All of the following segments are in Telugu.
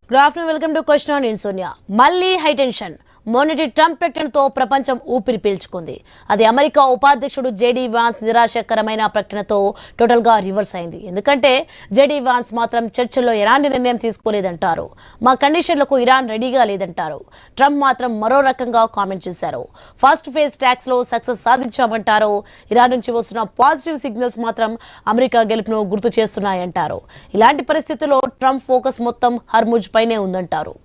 Good afternoon, welcome to question on insomnia. మళ్ళీ హై టెన్షన్. మొన్నటి ట్రంప్ ప్రకటనతో ప్రపంచం ఊపిరి పీల్చుకుంది. అది అమెరికా ఉపాధ్యక్షుడు జేడీ వాన్స్ నిరాశకరమైన ప్రకటనతో టోటల్ గా రివర్స్ అయింది. ఎందుకంటే జేడీ వాన్స్ మాత్రం చర్చల్లో ఎలాంటి నిర్ణయం తీసుకోలేదంటారు. మా కండిషన్లకు ఇరాన్ రెడీగా లేదంటారు. ట్రంప్ మాత్రం మరో రకంగా కామెంట్ చేశారు. ఫస్ట్ ఫేజ్ ట్యాక్స్ లో సక్సెస్ సాధించామంటారు. ఇరాన్ నుంచి వస్తున్న పాజిటివ్ సిగ్నల్స్ మాత్రం అమెరికా గెలుపును గుర్తు చేస్తున్నాయంటారు. ఇలాంటి పరిస్థితుల్లో ట్రంప్ ఫోకస్ మొత్తం హర్ముజ్ పైనే ఉందంటారు.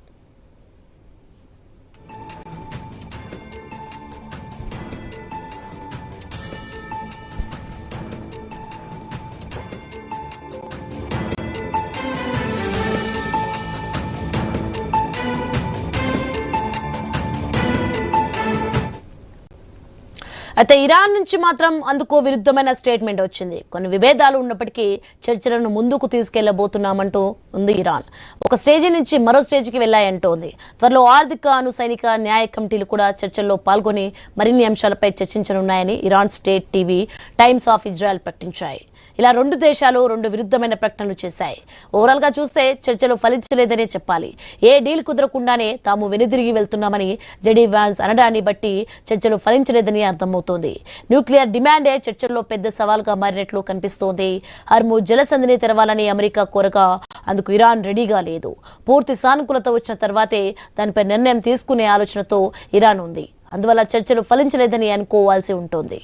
అయితే ఇరాన్ నుంచి మాత్రం అందుకు విరుద్ధమైన స్టేట్మెంట్ వచ్చింది. కొన్ని విభేదాలు ఉన్నప్పటికీ చర్చలను ముందుకు తీసుకెళ్లబోతున్నామంటూ ఉంది ఇరాన్. ఒక స్టేజీ నుంచి మరో స్టేజ్కి వెళ్లాయంటోంది. త్వరలో ఆర్థిక సైనిక న్యాయ కమిటీలు కూడా చర్చల్లో పాల్గొని మరిన్ని అంశాలపై చర్చించనున్నాయని Iran state TV Times of Israel ప్రకటించాయి. ఇలా రెండు దేశాలు రెండు విరుద్ధమైన ప్రకటనలు చేశాయి. ఓవరాల్ గా చూస్తే చర్చలు ఫలించలేదనే చెప్పాలి. ఏ డీల్ కుదరకుండానే తాము వెనుదిరిగి వెళ్తున్నామని జెడీ వాన్స్ అనడాన్ని బట్టి చర్చలు ఫలించలేదని అర్థమవుతోంది. న్యూక్లియర్ డిమాండే చర్చల్లో పెద్ద సవాల్గా మారినట్లు కనిపిస్తోంది. హర్ముజ్ జలసంధిని తెరవాలని అమెరికా కోరగా అందుకు ఇరాన్ రెడీగా లేదు. పూర్తి సానుకూలత వచ్చిన తర్వాతే దానిపై నిర్ణయం తీసుకునే ఆలోచనతో ఇరాన్ ఉంది. అందువల్ల చర్చలు ఫలించలేదని అనుకోవాల్సి ఉంటుంది.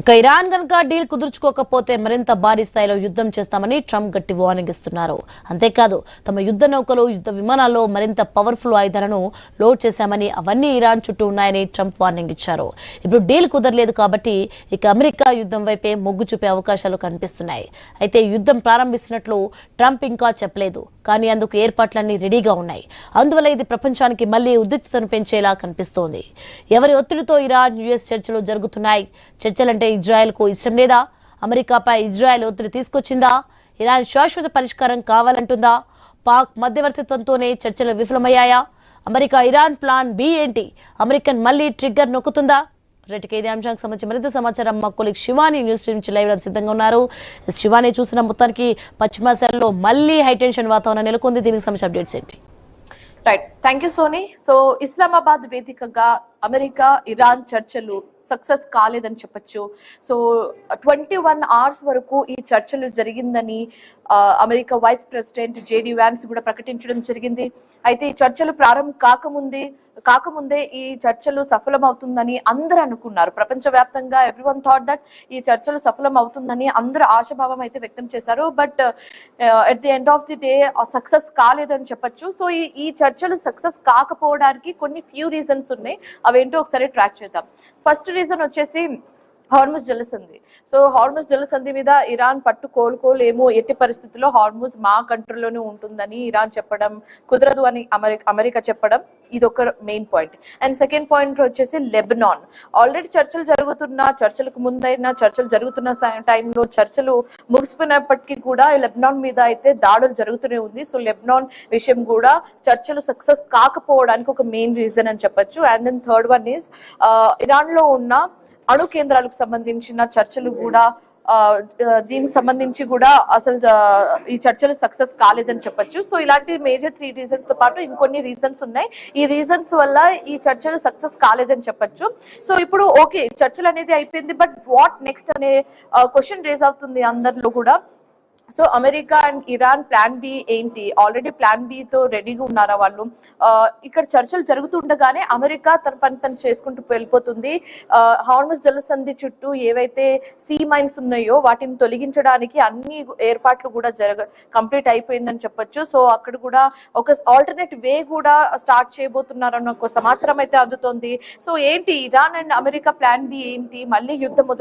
ఇక ఇరాన్ కనుక డీల్ కుదుర్చుకోకపోతే మరింత భారీ స్థాయిలో యుద్ధం చేస్తామని ట్రంప్ గట్టి వార్నింగ్ ఇస్తున్నారు. అంతేకాదు తమ యుద్ధ నౌకలు యుద్ధ విమానాల్లో మరింత పవర్ఫుల్ ఆయుధాలను లోడ్ చేశామని, అవన్నీ ఇరాన్ చుట్టూ ఉన్నాయని ట్రంప్ వార్నింగ్ ఇచ్చారు. ఇప్పుడు డీల్ కుదరలేదు కాబట్టి ఇక అమెరికా యుద్ధం వైపే మొగ్గు చూపే అవకాశాలు కనిపిస్తున్నాయి. అయితే యుద్ధం ప్రారంభిస్తున్నట్లు ట్రంప్ ఇంకా చెప్పలేదు, కానీ అందుకు ఏర్పాట్లన్నీ రెడీగా ఉన్నాయి. అందువల్ల ఇది ప్రపంచానికి మళ్లీ ఉద్రిక్తతను పెంచేలా కనిపిస్తోంది. ఎవరి ఒత్తిడితో ఇరాన్ యుఎస్ చర్చలు జరుగుతున్నాయి? చర్చలంటే ఇజ్రాయెల్కు ఇష్టం లేదా? అమెరికాపై ఇజ్రాయెల్ ఒత్తిడి తీసుకొచ్చిందా? ఇరాన్ శాశ్వత పరిష్కారం కావాలంటుందా? పాక్ మధ్యవర్తిత్వంతోనే చర్చలు విఫలమయ్యాయా? అమెరికా ఇరాన్ ప్లాన్ బి ఏంటి? అమెరికన్ మళ్లీ ట్రిగ్గర్ నొక్కుతుందా? రైట్కి ఇదే అంశానికి సంబంధించి మరింత సమాచారం మా కొలీగ్ శివాని న్యూస్ నుంచి లైవ్ సిద్ధంగా ఉన్నారు. శివాని, చూసిన మొత్తానికి పశ్చిమాసియాలో మళ్ళీ హైటెన్షన్ వాతావరణం నెలకొంది. దీనికి సంబంధించిన అప్డేట్స్ ఏంటి? Right, thank you Sony. So Islamabad వేదికగా అమెరికా ఇరాన్ చర్చలు సక్సెస్ కాలేదని చెప్పొచ్చు. సో 21 hours వరకు ఈ చర్చలు జరిగిందని America vice president JD Vance కూడా ప్రకటించడం జరిగింది. అయితే ఈ చర్చలు ప్రారంభం కాకముందే ఈ చర్చలు సఫలం అవుతుందని అందరూ అనుకున్నారు. ప్రపంచవ్యాప్తంగా ఎవ్రీవన్ థాట్ దట్ ఈ చర్చలు సఫలం అవుతుందని అందరూ ఆశాభావం అయితే వ్యక్తం చేశారు. But at the end of the day success కాలేదని చెప్పొచ్చు. సో ఈ చర్చలు సక్సెస్ కాకపోవడానికి కొన్ని ఫ్యూ రీజన్స్ ఉన్నాయి. అవేంటో ఒకసారి ట్రాక్ చేద్దాం. ఫస్ట్ రీజన్ వచ్చేసి హార్ముజ్ జలసంధి. సో హార్ముజ్ జలసంధి మీద ఇరాన్ పట్టు కోలుకోలేము, ఎట్టి పరిస్థితుల్లో హార్ముజ్ మా కంట్రోల్లోనే ఉంటుందని ఇరాన్ చెప్పడం, కుదరదు అని అమెరికా చెప్పడం, ఇది ఒక main point. And second point వచ్చేసి లెబనాన్. ఆల్రెడీ చర్చలకు ముందైనా చర్చలు జరుగుతున్న టైంలో చర్చలు ముగిసిపోయినప్పటికీ కూడా లెబనాన్ మీద అయితే దాడులు జరుగుతూనే ఉంది. సో లెబనాన్ విషయం కూడా చర్చలు సక్సెస్ కాకపోవడానికి ఒక మెయిన్ రీజన్ అని చెప్పొచ్చు. And then third one is Iran లో ఉన్న అణు కేంద్రాలకు సంబంధించిన చర్చలు కూడా దీనికి సంబంధించి కూడా అసలు ఈ చర్చలు సక్సెస్ కాలేదని చెప్పొచ్చు. సో ఇలాంటి మేజర్ 3 రీజన్స్ తో పాటు ఇంకొన్ని రీజన్స్ ఉన్నాయి. ఈ రీజన్స్ వల్ల ఈ చర్చలు సక్సెస్ కాలేదని చెప్పొచ్చు. సో ఇప్పుడు ఓకే, చర్చలు అనేది అయిపోయింది, బట్ వాట్ నెక్స్ట్ అనే క్వశ్చన్ రేజ్ అవుతుంది అందరిలో కూడా. So America and Iran plan B ఏంటి? ఆల్రెడీ ప్లాన్ బి తో రెడీగా ఉన్నారా వాళ్ళు? ఇక్కడ చర్చలు జరుగుతుండగానే అమెరికా తన పని తను చేసుకుంటూ వెళ్ళిపోతుంది. హార్ముజ్ జలసంధి చుట్టూ ఏవైతే సీ మైన్స్ ఉన్నాయో వాటిని తొలగించడానికి అన్ని ఏర్పాట్లు కూడా కంప్లీట్ అయిపోయిందని చెప్పొచ్చు. సో అక్కడ కూడా ఒక ఆల్టర్నేట్ వే కూడా స్టార్ట్ చేయబోతున్నారన్న ఒక సమాచారం అయితే అందుతోంది. సో ఏంటి Iran and America plan B ఏంటి? మళ్ళీ యుద్ధం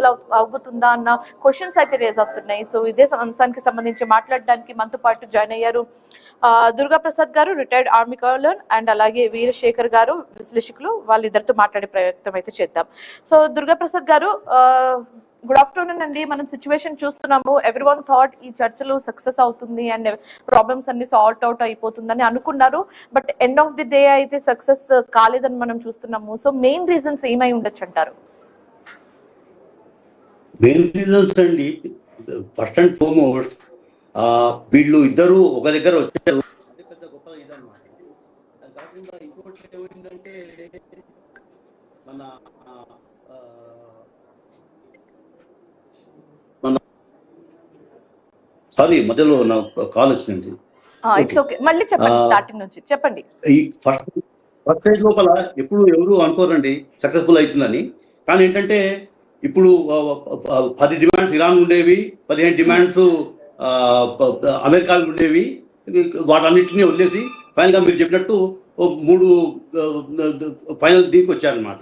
అవుతుందా అన్న క్వశ్చన్స్ అయితే రేజ్ అవుతున్నాయి. సో ఇదే అంశానికి సంబంధించి మాట్లాడడానికి మనతో పాటు జాయిన్ అయ్యారు దుర్గా ప్రసాద్ గారు, రిటైర్డ్ ఆర్మీ కర్నల్, అండ్ అలాగే వీరశేఖర్ గారు, విశ్లేషకులు. వాళ్ళిద్దరితో మాట్లాడే ప్రయత్నం అయితే చేద్దాం. సో దుర్గా ప్రసాద్ గారు, గుడ్ ఆఫ్టర్నూన్ అండి. మనం సిచ్యువేషన్ చూస్తున్నాము. ఎవ్రీవన్ థాట్ ఈ చర్చలు సక్సెస్ అవుతుంది అండ్ ప్రాబ్లమ్స్ అన్ని సాల్ట్ అవుట్ అయిపోతుందని అనుకున్నారు. But end of the day అయితే సక్సెస్ కాలేదని మనం చూస్తున్నాము. సో మెయిన్ రీజన్స్ ఏమై ఉండొచ్చు అంటారు? మెయిన్ రీజన్స్ అండి, ఫస్ట్ అండ్ ఫార్మోస్ట్ వీళ్ళు ఇద్దరు ఒక దగ్గర వచ్చారు, అదే పెద్ద గొప్ప ఇదన్నమాట. అది కాకుండా ఇంకోటి ఏమైందంటే మన మన సారీ మధ్యలో నా కాల్ వచ్చింది. ఇట్స్ ఓకే, మళ్ళీ చెప్పండి, స్టార్టింగ్ నుంచి చెప్పండి. ఈ ఫస్ట్ స్టేజ్ లోపల ఎప్పుడు ఎవరు అనుకోరండి సక్సెస్ఫుల్ అవుతుందని. కానీ ఏంటంటే ఇప్పుడు 10 డిమాండ్స్ ఇరాన్ ఉండేవి, 15 డిమాండ్స్ అమెరికా ఉండేవి. వాటన్నిటిని వదిలేసి ఫైనల్ గా మీరు చెప్పినట్టు 3 ఫైనల్ దీనికి వచ్చారనమాట.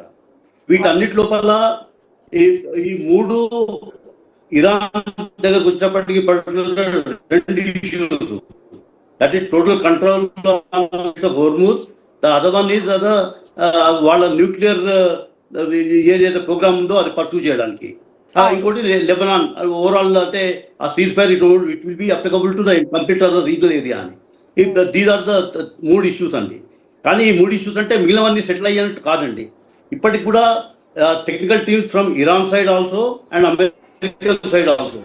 వీటన్నిటి లోపల ఈ 3 ఇరాన్ దగ్గరకు వచ్చేప్పటికి particular 2 issues. That is total control of Hormuz. The other one is వాళ్ళ న్యూక్లియర్ ఏదైతే ప్రోగ్రామ్ ఉందో అది పర్సూ చేయడానికి. ఇంకోటి లెబనాన్ ఓవరాల్ అంటే ఆ cease fire it will be applicable to the complete regional area అని. దీస్ ఆర్ ద 3 ఇష్యూస్ అండి. కానీ ఈ 3 ఇష్యూస్ అంటే మిగిలినవన్నీ సెటిల్ అయ్యానంటే కాదండి. ఇప్పటికి కూడా technical teams from Iran side also and American side also.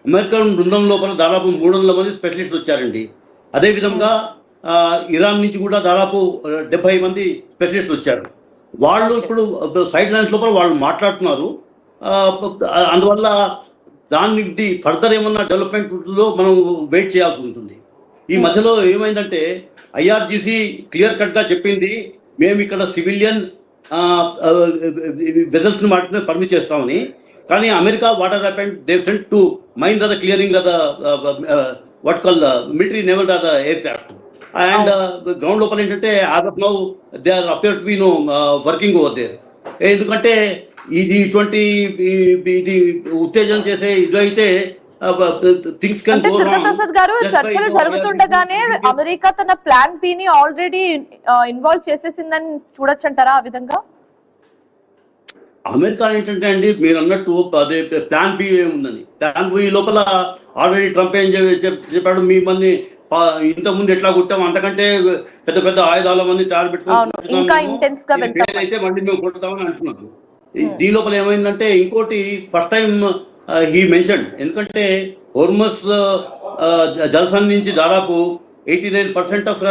American బృందం లోపల దాదాపు 300 మంది స్పెషలిస్ట్ వచ్చారండి. అదేవిధంగా ఇరాన్ నుంచి కూడా దాదాపు 70 మంది స్పెషలిస్ట్ వచ్చారు. వాళ్ళు ఇప్పుడు సైడ్ లైన్స్ లోపల వాళ్ళు మాట్లాడుతున్నారు. అందువల్ల దానికి ఫర్దర్ ఏమన్నా డెవలప్మెంట్ లో మనం వెయిట్ చేయాల్సి ఉంటుంది. ఈ మధ్యలో ఏమైందంటే ఐఆర్జీసీ క్లియర్ కట్ గా చెప్పింది, మేము ఇక్కడ సివిలియన్ వెజల్స్ ని మాత్రమే పర్మిట్ చేస్తామని. కానీ America water happened they sent to mine the clearing the what call the military naval the aircraft. And ground లోపల ఏంటంటే as of now they are appear to be working over there. ఎందుకంటే ఇది ఇటువంటి ఇది ఉత్తేజనం చేసే ఇది అయితే things can go wrong. Durgaprasad గారు, చర్చలు జరుగుతుండగానే అమెరికా తన ప్లాన్ బి ని ఆల్రెడీ ఇన్వాల్వ్ చేసేసిందని చూడొచ్చు అంటారా? ఆ విధంగా అమెరికా ఏంటంటే అండి, మీరు అన్నట్టు అదే ప్లాన్ బి ఏముందని. ప్లాన్ బి లోపల ఆల్రెడీ ట్రంప్ ఏం చెప్పాడు, మిమ్మల్ని ఇంతకుముందు ఎట్లా కొట్టాం అంతకంటే పెద్ద పెద్ద ఆయుధాల మంది తయారు పెట్టుకుని అయితే మళ్ళీ మేము కొడతామని అంటున్నారు. దీని లోపల ఏమైందంటే ఇంకోటి ఫస్ట్ టైం హీ మెన్షన్, ఎందుకంటే హోర్మస్ జల్సన్ నుంచి దాదాపు 89% ఆఫ్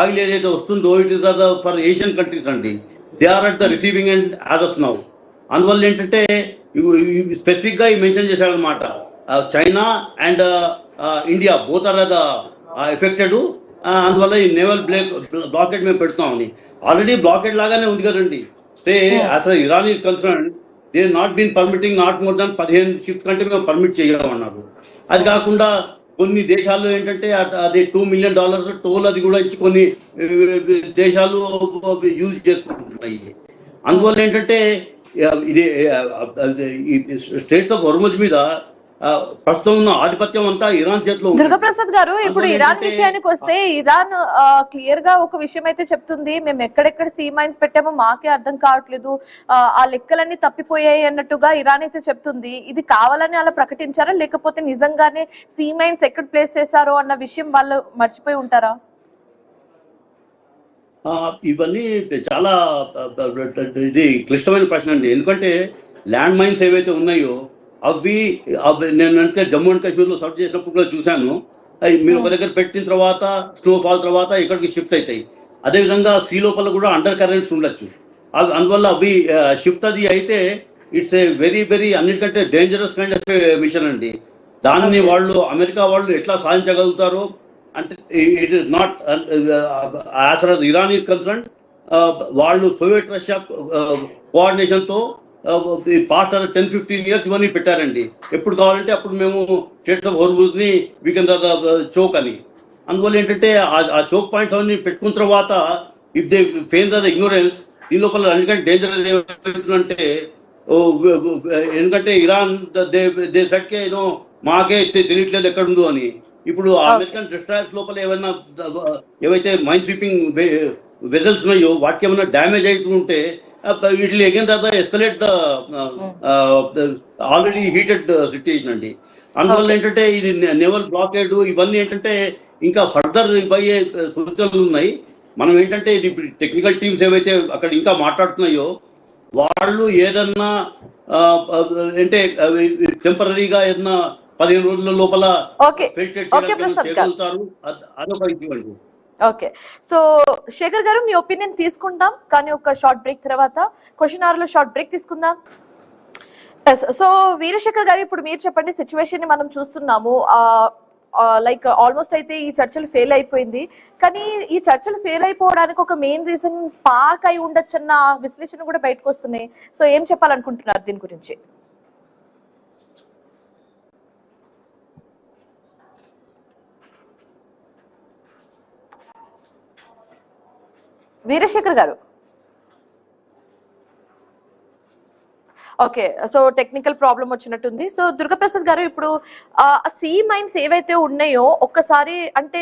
ఆయిల్ ఏదైతే వస్తుందో it is for Asian countries అండి. They are at the receiving end as of now. అందువల్ల ఏంటంటే స్పెసిఫిక్ గా మెన్షన్ చేశాడనమాట, China and India both are the affected. అందువల్ల ఈ నేవల్ బ్లాకెట్ మేము పెడుతున్నామని. ఆల్రెడీ బ్లాకెట్ లాగానే ఉంది కదండి. Say as Iran is concern they not been permitting not more than 15 ships కంటే మేము పర్మిట్ చేయమన్నారు. అది కాకుండా కొన్ని దేశాలు ఏంటంటే అది $2 మిలియన్ టోల్ అది కూడా ఇచ్చి కొన్ని దేశాలు యూజ్ చేసుకుంటున్నాయి. అందువల్ల ఏంటంటే ఇది స్టేట్స్ ఆఫ్ హోర్ముజ్ మీద ప్రస్తుతం ఉన్న ఆధిపత్యం అంతా ఇరాన్ చేతిలో. దుర్గాప్రసాద్ గారు, ఇప్పుడు ఇరాన్ విషయానికి వస్తే ఇరాన్ క్లియర్ గా ఒక విషయం అయితే చెప్తుంది, మేము ఎక్కడెక్కడ సీ మైన్స్ పెట్టామో మాకే అర్థం కావట్లేదు, ఆ లెక్కలన్నీ తప్పిపోయాయి అన్నట్టుగా ఇరాన్ అయితే చెప్తుంది. ఇది కావాలని అలా ప్రకటించారా, లేకపోతే నిజంగానే సీ మైన్స్ ఎక్కడ ప్లేస్ చేశారో అన్న విషయం వాళ్ళు మర్చిపోయి ఉంటారా? ఇవన్నీ చాలా ఇది క్లిష్టమైన ప్రశ్న అండి. ఎందుకంటే ల్యాండ్ మైన్స్ ఏవైతే ఉన్నాయో అవి నేను అంటే జమ్మూ అండ్ కాశ్మీర్లో సర్చ్ చేసినప్పుడు కూడా చూశాను. మీరు ఒక దగ్గర పెట్టిన తర్వాత స్నోఫాల్ తర్వాత ఇక్కడికి షిఫ్ట్ అవుతాయి. అదేవిధంగా సీ లోపల కూడా అండర్ కరెంట్స్ ఉండొచ్చు. అందువల్ల అవి షిఫ్ట్ అది అయితే ఇట్స్ ఏ వెరీ వెరీ అన్నిటికంటే డేంజరస్ కైండ్ ఆఫ్ మిషన్ అండి. దాన్ని వాళ్ళు అమెరికా వాళ్ళు ఎట్లా సాధించగలుగుతారో అంటే it is not as for as Iran is concern. వాళ్ళు సోవియట్ రష్యా కోఆర్డినేషన్తో పాస్ట్ 10-15 ఇయర్స్ ఇవన్నీ పెట్టారండి. ఎప్పుడు కావాలంటే అప్పుడు మేము స్టేట్స్ ఆఫ్ హోర్ముజ్ ని వీ కెన్ చోక్ అని. అందువల్ల ఏంటంటే ఆ చోక్ పాయింట్స్ అవన్నీ పెట్టుకున్న తర్వాత if they fail the ignorance, దీని లోపల అన్నికంటే డేంజర్ ఏమవుతుందంటే ఎందుకంటే ఇరాన్ దే సెట్కే ఏదో మాకే తెలియట్లేదు ఎక్కడుందో అని. ఇప్పుడు అమెరికన్ డిస్ట్రాయర్స్ లోపల ఏవైతే మైన్ స్వీపింగ్ వెజల్స్ ఉన్నాయో వాటికి ఏమైనా డ్యామేజ్ అవుతుంటే it will again escalate the already heated situation అండి. అందువల్ల ఏంటంటే ఇది నేవల్ బ్లాకేడ్ ఇవన్నీ ఏంటంటే ఇంకా ఫర్దర్ ఇవయ్యే సూచనలు ఉన్నాయి. మనం ఏంటంటే ఇది టెక్నికల్ టీమ్స్ ఏవైతే అక్కడ ఇంకా మాట్లాడుతున్నాయో వాళ్ళు ఏదన్నా అంటే టెంపరీగా ఏదన్నా 15 రోజుల లోపల చేయగలుగుతారు. అదొక ఇవ్వండి. ఓకే, సో శేఖర్ గారు మీ ఒపీనియన్ తీసుకుంటాం, కానీ ఒక షార్ట్ బ్రేక్ తర్వాత క్వశ్చన్ అవర్ లో షార్ట్ బ్రేక్ తీసుకుందాం. సో వీరశేఖర్ గారు, ఇప్పుడు మీరు చెప్పండి, సిచ్యువేషన్ ని మనం చూస్తున్నాము. లైక్ ఆల్మోస్ట్ అయితే ఈ చర్చలు ఫెయిల్ అయిపోయింది, కానీ ఈ చర్చలు ఫెయిల్ అయిపోవడానికి ఒక మెయిన్ రీజన్ పాక్ అయి ఉండొచ్చన్న విశ్లేషణ కూడా బయటకు వస్తున్నాయి. సో ఏం చెప్పాలనుకుంటున్నారు దీని గురించి? వీరశేఖర్ గారు. ఓకే, సో టెక్నికల్ ప్రాబ్లం వచ్చినట్టుంది. సో దుర్గాప్రసాద్ గారు, ఇప్పుడు సీ మైన్స్ ఏవైతే ఉన్నాయో ఒక్కసారి అంటే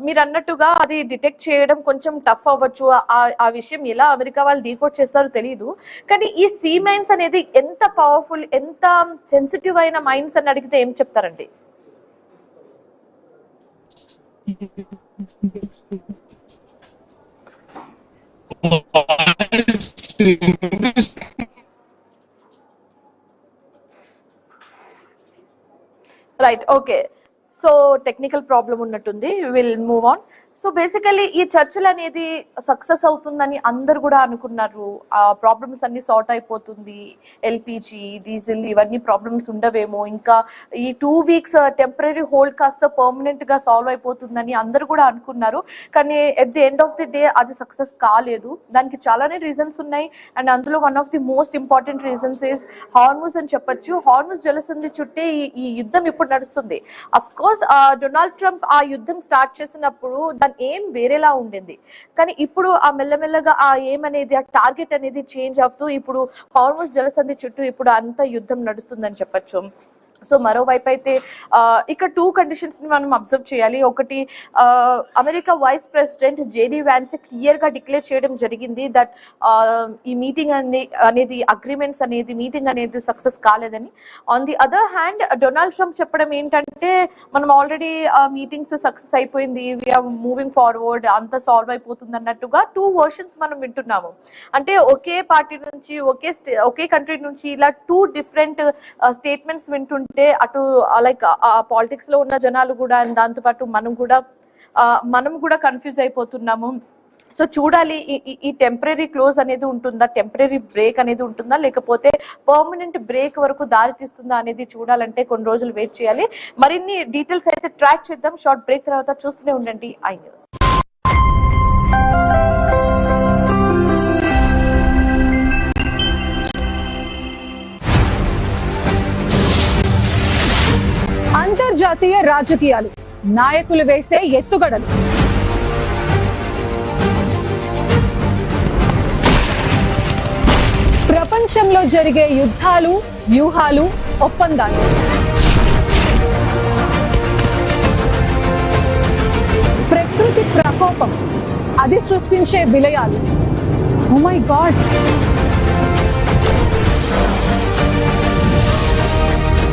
మీరు అన్నట్టుగా అది డిటెక్ట్ చేయడం కొంచెం టఫ్ అవ్వచ్చు. ఆ విషయం ఎలా అమెరికా వాళ్ళు డీకోడ్ చేస్తారో తెలియదు, కానీ ఈ సీ మైన్స్ అనేది ఎంత పవర్ఫుల్, ఎంత సెన్సిటివ్ అయిన మైన్స్ అని అడిగితే ఏం చెప్తారండి? Right, okay, so technical problem ఉన్నట్టుంది, will move on. So basically ఈ చర్చలు అనేది సక్సెస్ అవుతుందని అందరు కూడా అనుకున్నారు. ఆ ప్రాబ్లమ్స్ అన్ని సార్ట్ అయిపోతుంది, ఎల్పిజి, డీజిల్ ఇవన్నీ ప్రాబ్లమ్స్ ఉండవేమో, ఇంకా ఈ 2 weeks టెంపరీ హోల్డ్ కాస్త పర్మనెంట్ గా సాల్వ్ అయిపోతుందని అందరు కూడా అనుకున్నారు. కానీ at the end of the day అది సక్సెస్ కాలేదు. దానికి చాలానే రీజన్స్ ఉన్నాయి, అండ్ అందులో one of the most important reasons is Hormuz అని చెప్పొచ్చు. హార్ముజ్ జలసంధి చుట్టే ఈ యుద్ధం ఇప్పుడు నడుస్తుంది. అఫ్ కోర్స్ డొనాల్డ్ ట్రంప్ ఆ యుద్ధం స్టార్ట్ చేసినప్పుడు ఏం వేరేలా ఉండింది, కానీ ఇప్పుడు ఆ మెల్లమెల్లగా ఆ ఏం అనేది, ఆ టార్గెట్ అనేది చేంజ్ అవుతూ ఇప్పుడు హార్ముజ్ జలసంధి చుట్టూ ఇప్పుడు అంత యుద్ధం నడుస్తుందని చెప్పొచ్చు. సో మరోవైపు అయితే ఇక్కడ 2 conditions ని మనం అబ్జర్వ్ చేయాలి. ఒకటి, America vice president JD Vance clear గా డిక్లేర్ చేయడం జరిగింది దట్ ఈ మీటింగ్ అనేది అగ్రిమెంట్స్ అనేది మీటింగ్ అనేది సక్సెస్ కాలేదని. On the other hand Donald Trump చెప్పడం ఏంటంటే మనం ఆల్రెడీ మీటింగ్స్ సక్సెస్ అయిపోయింది, వీఆర్ మూవింగ్ ఫార్వర్డ్, అంత సాల్వ్ అయిపోతుంది అన్నట్టుగా 2 versions మనం వింటున్నాము. అంటే ఒకే పార్టీ నుంచి ఒకే కంట్రీ నుంచి ఇలా 2 different స్టేట్మెంట్స్ వింటుంటే అటు లైక్ పాలిటిక్స్ లో ఉన్న జనాలు కూడా, దాంతో పాటు మనం కూడా కన్ఫ్యూజ్ అయిపోతున్నాము. సో చూడాలి ఈ టెంపరీ క్లోజ్ అనేది ఉంటుందా, టెంపరీ బ్రేక్ అనేది ఉంటుందా, లేకపోతే పర్మనెంట్ బ్రేక్ వరకు దారి తీస్తుందా అనేది చూడాలంటే కొన్ని రోజులు వెయిట్ చేయాలి. మరిన్ని డీటెయిల్స్ అయితే ట్రాక్ చేద్దాం. షార్ట్ బ్రేక్ తర్వాత చూస్తూనే ఉండండి ఐ న్యూస్. అంతర్జాతీయ రాజకీయాలు, నాయకులు వేసే ఎత్తుగడలు, ప్రపంచంలో జరిగే యుద్ధాలు, వ్యూహాలు, ఒప్పందాలు, ప్రకృతి ప్రకోపం, అది సృష్టించే విలయాలు. ఓ మై గాడ్,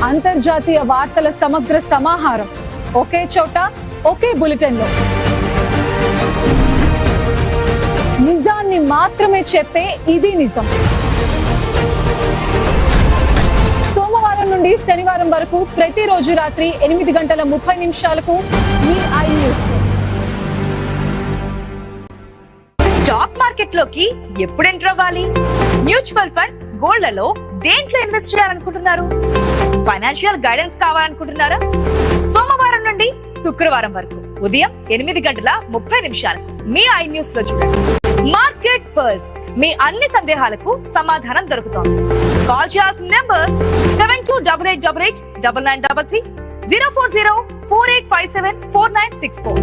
అంతర్జాతీయ వార్తల సమగ్ర సమాహారం ఒకే చోట, ఒకే బులెటిన్ లో. నిజాన్ని మాత్రమే చెప్పే ఇది నిజం. సోమవారం నుండి శనివారం వరకు ప్రతిరోజు రాత్రి 8:30 me I news. Stock market లోకి ఎప్పుడు ఎంటర్ అవ్వాలి? మ్యూచువల్ ఫండ్, గోల్డ్లలో దేంట్లో ఇన్వెస్ట్ చేయాలనుకుంటున్నారు? ఫైనాన్షియల్ గైడెన్స్ కావాలనుకుంటున్నారా? సోమవారం నుండి శుక్రవారం వరకు ఉదయం 8:30 మీ ఐ న్యూస్ లో చూడండి. మార్కెట్ పర్స్, మీ అన్ని సందేహాలకు సమాధానం దొరుకుతోంది. కాల్ చేయాల్సిన నెంబర్స్ 7288889933, 04048574964.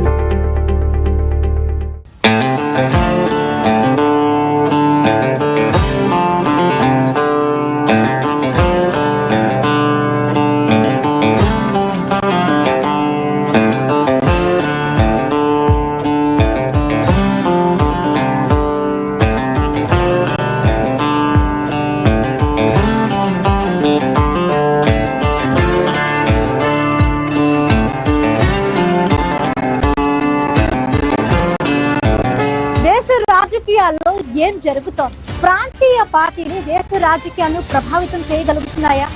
ఏం జరుగుతోంది? ప్రాంతీయ పార్టీలు దేశ రాజకీయాలను ప్రభావితం చేయగలుగుతున్నాయా?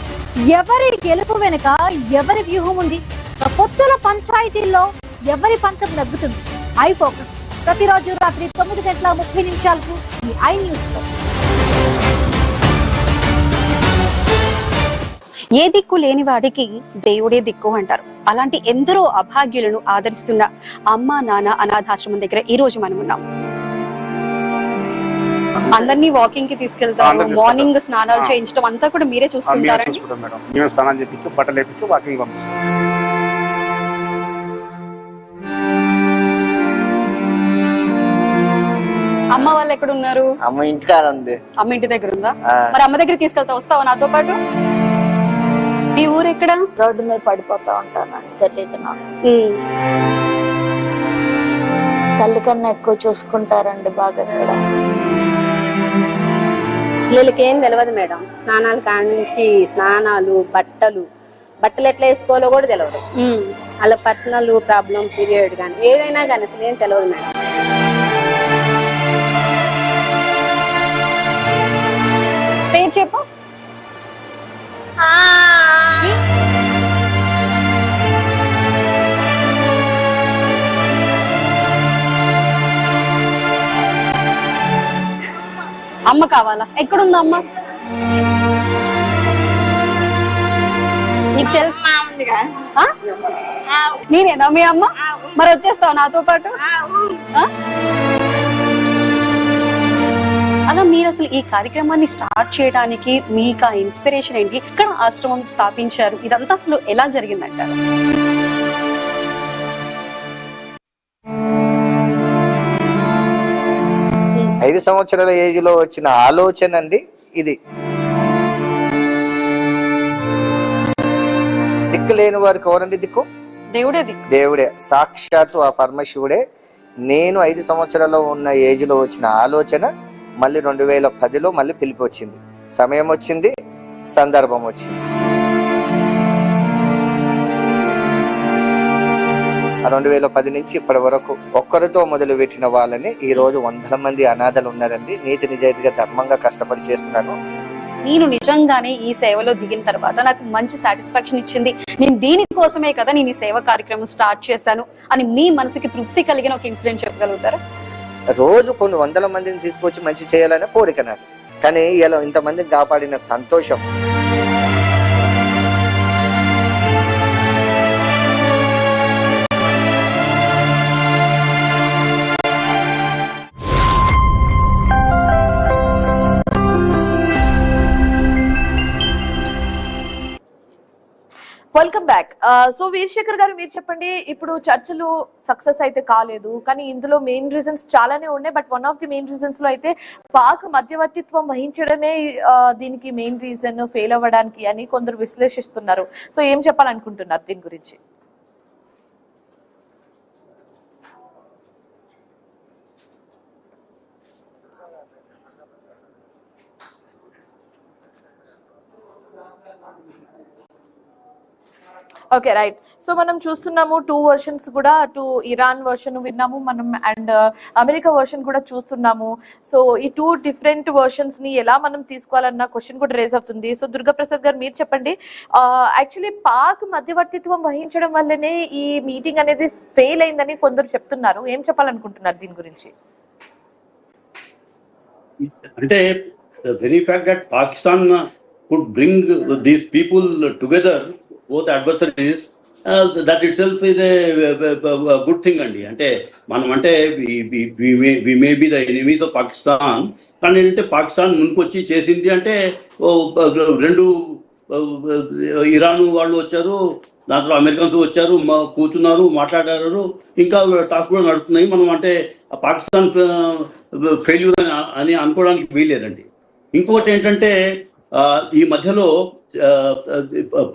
ఎవరి గెలుపు వెనుక ఎవరి వ్యూహం ఉంది? పొత్తుల పంచాయతీల్లో ఎవరి పంచం నగ్గుతుంది? ఐ ఫోకస్ ప్రతిరోజు రాత్రి 9:30 ఈ ఐ న్యూస్ లో. ఏ దిక్కు లేని వాడికి దేవుడే దిక్కు అంటారు. అలాంటి ఎందరో అభాగ్యులను ఆదరిస్తున్న అమ్మ నాన్న అనాథాశ్రమం దగ్గర ఈ రోజు మనం ఉన్నాం. అందరినీ వాకింగ్ కి తీసుకెళ్తారు, మార్నింగ్ స్నానాలు చేయించడం అంతా కూడా మీరే చూసుకుంటారండి? మేమే స్నానాలు చేయించు, బట్టలు వేయించు, వాకింగ్ పంపిస్తాం. అమ్మ వాళ్ళు ఎక్కడ ఉన్నారు? అమ్మ ఇంటికాడ ఉంది. అమ్మ ఇంటి దగ్గర ఉందా? మరి అమ్మ దగ్గర తీసుకెళ్తా, వస్తావా నాతో పాటు? మీ ఊరు ఎక్కడ? రోడ్డు మీద పడిపోతా ఉంటాను, తెలియదు నాకు. తల్లి కన్నా ఎక్కువ చూసుకుంటారండి బాగా ఇక్కడ. వీళ్ళకి ఏం తెలియదు మేడం. స్నానాల కాడ నుంచి స్నానాలు, బట్టలు ఎట్లా వేసుకోవాలో కూడా తెలియదు. వాళ్ళ పర్సనల్ ప్రాబ్లం, పీరియడ్ కానీ ఏదైనా కానీ అసలు ఏం తెలియదు మేడం. పేరు చెప్పు. అమ్మ కావాలా? ఎక్కడుందా అమ్మ? నీకు తెలుసు నేనేనా మీ అమ్మ? మరి వచ్చేస్తావు నాతో పాటు? అలా మీరు అసలు ఈ కార్యక్రమాన్ని స్టార్ట్ చేయడానికి మీకు ఆ ఇన్స్పిరేషన్ ఏంటి? ఇక్కడ ఆశ్రమం స్థాపించారు, ఇదంతా అసలు ఎలా జరిగిందంటారు? ఐదు సంవత్సరాల ఏజ్ లో వచ్చిన ఆలోచన అండి ఇది. దిక్కు లేని వారికి ఎవరండి దిక్కు? దేవుడే దిక్కు. దేవుడే, సాక్షాత్తు ఆ పరమశివుడే. నేను 5 సంవత్సరాల్లో ఉన్న ఏజ్ లో వచ్చిన ఆలోచన మళ్ళీ 2010లో మళ్ళీ పిలిపి వచ్చింది, సమయం వచ్చింది, సందర్భం వచ్చింది. 2010 నుంచి ఇప్పటి వరకు ఒక్కరితో మొదలు పెట్టిన వాళ్ళని ఈ రోజు 100 మంది అనాథలు ఉన్నారండి. నీతి నిజాయితీగా ధర్మంగా కష్టపడి చేస్తున్నాను. నేను నిజంగానే ఈ సేవలో దిగిన తర్వాత నాకు మంచి సాటిస్ఫాక్షన్ ఇచ్చింది. నేను దీనికోసమే కదా నేను ఈ సేవ కార్యక్రమం స్టార్ట్ చేశాను అని మీ మనసుకి తృప్తి కలిగిన ఒక ఇన్సిడెంట్ చెప్పగలుగుతారా? రోజు కొన్ని 100 మందిని తీసుకొచ్చి మంచి చేయాలనే కోరిక నాకు. కానీ ఇలా ఇంతమందిని కాపాడిన సంతోషం. Welcome back. సో వీరశేఖర్ గారు, మీరు చెప్పండి. ఇప్పుడు చర్చలు సక్సెస్ అయితే కాలేదు, కానీ ఇందులో మెయిన్ రీజన్స్ చాలానే ఉన్నాయి. But one of the main reasons లో అయితే పాక్ మధ్యవర్తిత్వం వహించడమే దీనికి మెయిన్ రీజన్ ఫెయిల్ అవ్వడానికి అని కొందరు విశ్లేషిస్తున్నారు. సో ఏం చెప్పాలనుకుంటున్నారు దీని గురించి? Okay, right. సో మనం చూస్తున్నాము 2 వర్షన్స్ కూడా, ఇరాన్ వర్షన్ విన్నాము మనం, అండ్ అమెరికా వర్షన్ కూడా చూస్తున్నాము. సో ఈ 2 డిఫరెంట్ వర్షన్స్ ని ఎలా మనం తీసుకోవాలన్న క్వశ్చన్ కూడా రేజ్ అవుతుంది. సో దుర్గాప్రసాద్ గారు, మీరు చెప్పండి. యాక్చువల్లీ పాక్ మధ్యవర్తిత్వం వహించడం వల్లనే ఈ మీటింగ్ అనేది ఫెయిల్ అయిందని కొందరు చెప్తున్నారు. ఏం చెప్పాలనుకుంటున్నారు దీని గురించి? అంటే the very fact that Pakistan could bring these people together, both adversaries, that itself is a good thing అండి. అంటే మనం అంటే we may be the enemies of Pakistan, కానీ ఏంటంటే పాకిస్తాన్ ముందుకొచ్చి చేసింది అంటే 2 ఇరాన్ వాళ్ళు వచ్చారు, దాంట్లో అమెరికన్స్ వచ్చారు, కూర్చున్నారు, మాట్లాడారు, ఇంకా టాస్క్ కూడా నడుస్తున్నాయి. మనం అంటే పాకిస్తాన్ ఫెయిల్యూర్ అని అనుకోవడానికి వీలేదండి. ఇంకొకటి ఏంటంటే ఈ మధ్యలో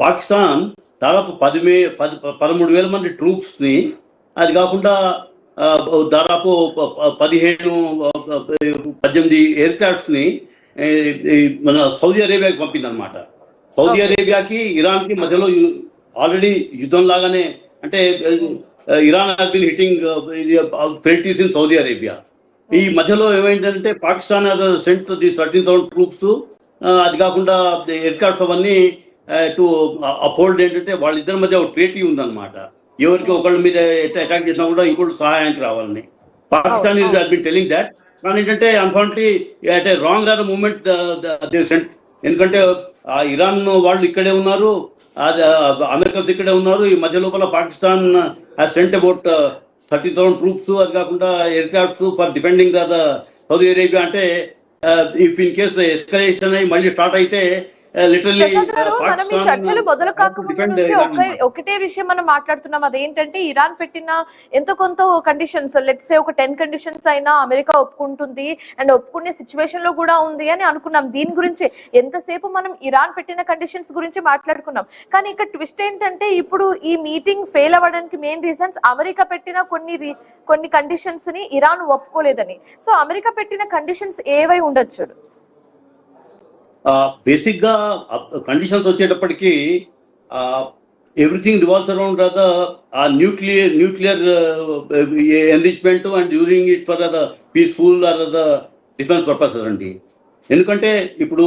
పాకిస్తాన్ దాదాపు 13,000 మంది ట్రూప్స్ని, అది కాకుండా దాదాపు 18 ఎయిర్ క్రాఫ్ట్స్ని మన సౌదీ అరేబియాకి పంపిందనమాట. సౌదీ అరేబియాకి ఇరాన్కి మధ్యలో ఆల్రెడీ యుద్ధం లాగానే, అంటే Iran has been hitting facilities in Saudi Arabia. ఈ మధ్యలో ఏమైందంటే పాకిస్తాన్ సెంట్ ది 13,000 ట్రూప్స్, అది కాకుండా ఎయిర్ క్రాఫ్ట్స్ అవన్నీ టు అపోల్డ్ ఏంటంటే వాళ్ళిద్దరి మధ్య ఒక ట్రీటీ ఉందన్నమాట. ఎవరికి ఒకళ్ళ మీద అటాక్ చేసినా కూడా ఇంకోటి సహాయానికి రావాలని. Pakistan is been telling that. కానీ ఏంటంటే unfortunately at a wrong moment sent. ఎందుకంటే ఇరాన్ వాళ్ళు ఇక్కడే ఉన్నారు, అమెరికన్స్ ఇక్కడే ఉన్నారు. ఈ మధ్య లోపల పాకిస్తాన్ సెంట్ అబౌట్ 30,000 ట్రూప్స్, అది కాకుండా air crafts for defending the Saudi Arabia. అంటే ఇఫ్ ఇన్ కేస్ ఎస్కలేషన్ అయ్యి మళ్ళీ స్టార్ట్ అయితే మనం ఈ చర్చలు మొదలు కాకముందు నుంచి ఒకటే విషయం మనం మాట్లాడుతున్నాం. అదేంటంటే ఇరాన్ పెట్టిన ఎంతో కొంత కండిషన్స్, లెట్స్ సే ఒక 10 కండిషన్స్ అయినా అమెరికా ఒప్పుకుంటుంది అండ్ ఒప్పుకునే సిచ్యువేషన్ లో కూడా ఉంది అని అనుకున్నాం. దీని గురించి ఎంతసేపు మనం ఇరాన్ పెట్టిన కండిషన్స్ గురించి మాట్లాడుకున్నాం. కానీ ఇక్కడ ట్విస్ట్ ఏంటంటే ఇప్పుడు ఈ మీటింగ్ ఫెయిల్ అవ్వడానికి మెయిన్ రీజన్స్ అమెరికా పెట్టిన కొన్ని కండిషన్స్ ని ఇరాన్ ఒప్పుకోలేదని. సో అమెరికా పెట్టిన కండిషన్స్ ఏవై ఉండొచ్చు? బేసిక్ గా కండిషన్స్ వచ్చేటప్పటికి everything revolves around nuclear enrichment and using it for the peaceful or the defence purposes అండి. ఎందుకంటే ఇప్పుడు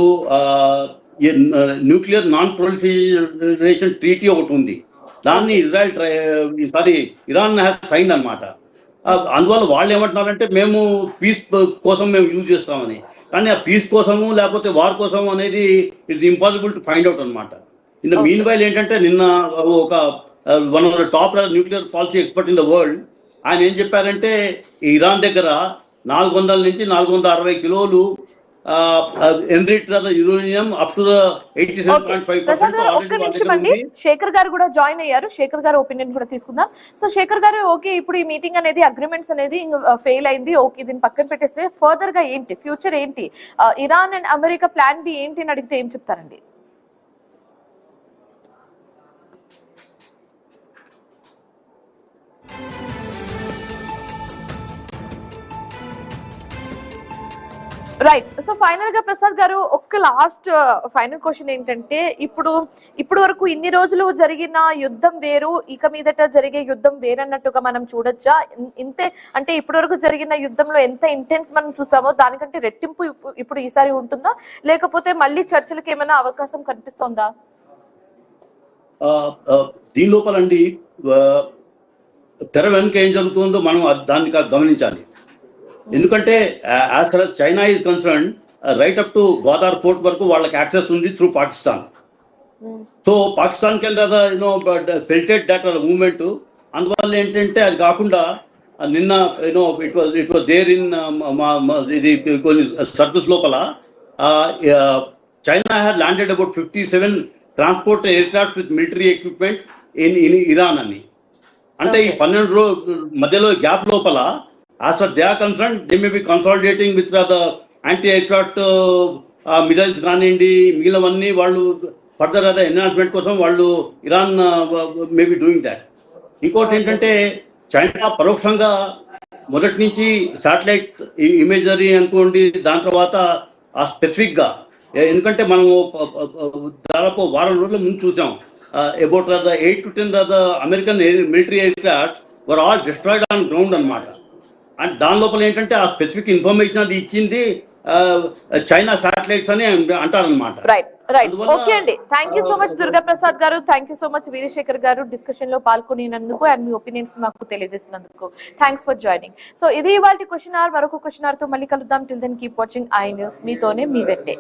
న్యూక్లియర్ నాన్ ప్రొలిఫరేషన్ ట్రీటీ ఒకటి ఉంది, దాన్ని ఇరాన్ హ్యాస్ సైన్ అన్నమాట. అందువల్ల వాళ్ళు ఏమంటున్నారంటే మేము పీస్ కోసం మేము యూజ్ చేస్తామని. కానీ ఆ పీస్ కోసము లేకపోతే వార్ కోసము అనేది it's impossible to find out అనమాట. ఇన్ ద మీన్ వైల్ ఏంటంటే నిన్న ఒక one of the top nuclear policy expert in the world ఆయన ఏం చెప్పారంటే ఇరాన్ దగ్గర 400 నుంచి 460 కిలోలు ఎన్రిచ్డ్ యురేనియం అప్ టు 87.5%. ఒక్క నిమిషం అండి, శేఖర్ గారు కూడా జాయిన్ అయ్యారు. శేఖర్ గారు ఒపీనియన్ కూడా తీసుకుందాం. సో శేఖర్ గారు, ఓకే ఇప్పుడు ఈ మీటింగ్ అనేది అగ్రిమెంట్స్ అనేది ఫెయిల్ అయింది, ఓకే దీన్ని పక్కన పెట్టేస్తే ఫర్దర్ గా ఏంటి, ఫ్యూచర్ ఏంటి, Iran and America plan B ఏంటి అని అడిగితే ఏం చెప్తారండి? రైట్. సో ఫైనల్ గా ప్రసాద్ గారు ఒక్క లాస్ట్ ఫైనల్ క్వశ్చన్ ఏంటంటే, ఇప్పుడు వరకు ఇన్ని రోజులు జరిగిన యుద్ధం వేరు, ఇక మీదట జరిగే యుద్ధం వేరన్నట్టుగా మనం చూడొచ్చా? ఇంతే అంటే ఇప్పటి వరకు జరిగిన యుద్ధంలో ఎంత ఇంటెన్స్ మనం చూసామో దానికంటే రెట్టింపు ఇప్పుడు ఈసారి ఉంటుందా, లేకపోతే మళ్ళీ చర్చలకు ఏమైనా అవకాశం కనిపిస్తోందా? దీని లోపలండి తెర వెనుక ఏం జరుగుతుందో మనం దాన్ని గమనించాలి. ఎందుకంటే as for China is concern right up to Godavari fort వరకు వాళ్ళకి యాక్సెస్ ఉంది through Pakistan. So Pakistan can filtrate that movement. అందువల్ల ఏంటంటే అది కాకుండా నిన్న ఇట్ వాజ్ దేర్ ఇన్ ఇది కొన్ని సర్కిల్స్ లోపల China had landed about 57 transport air craft with military equipment in Iran అని. అంటే ఈ 12 రోజుల మధ్యలో గ్యాప్ లోపల as far as they are concerned, they may be consolidating with the anti-aircraft missiles కానివ్వండి, మిగిలినవన్నీ వాళ్ళు ఫర్దర్ ఎన్హాన్స్మెంట్ కోసం వాళ్ళు Iran may be doing that. ఇంకోటి ఏంటంటే చైనా పరోక్షంగా మొదటి నుంచి శాటిలైట్ ఇమేజరీ అనుకోండి, దాని తర్వాత ఆ స్పెసిఫిక్గా, ఎందుకంటే మనము దాదాపు వారం రోజుల ముందు చూసాం about 8 to 10 American military air crafts were all destroyed on ground అనమాట. అండ్ దాని లోపల ఏంటంటే ఆ స్పెసిఫిక్ ఇన్ఫర్మేషన్ అది ఇచ్చింది చైనా శాటిలైట్స్ అని అంటారనమాట. రైట్. ఓకే అండి, thank you so much Durga Prasad గారు, thank you so much Veerasekhar గారు డిస్కషన్ లో పాల్గొనేందుకు అండ్ మీ ఒపీనియన్స్ మాకు తెలియజేసినందుకు. Thanks for joining. సో ఇది ఇవాళ క్వశ్చన్ అవర్. మరొక క్వశ్చన్ అవర్ తో మళ్ళీ కలుద్దాం. Till then keep watching I News. మీతోనే మీ వెంటే.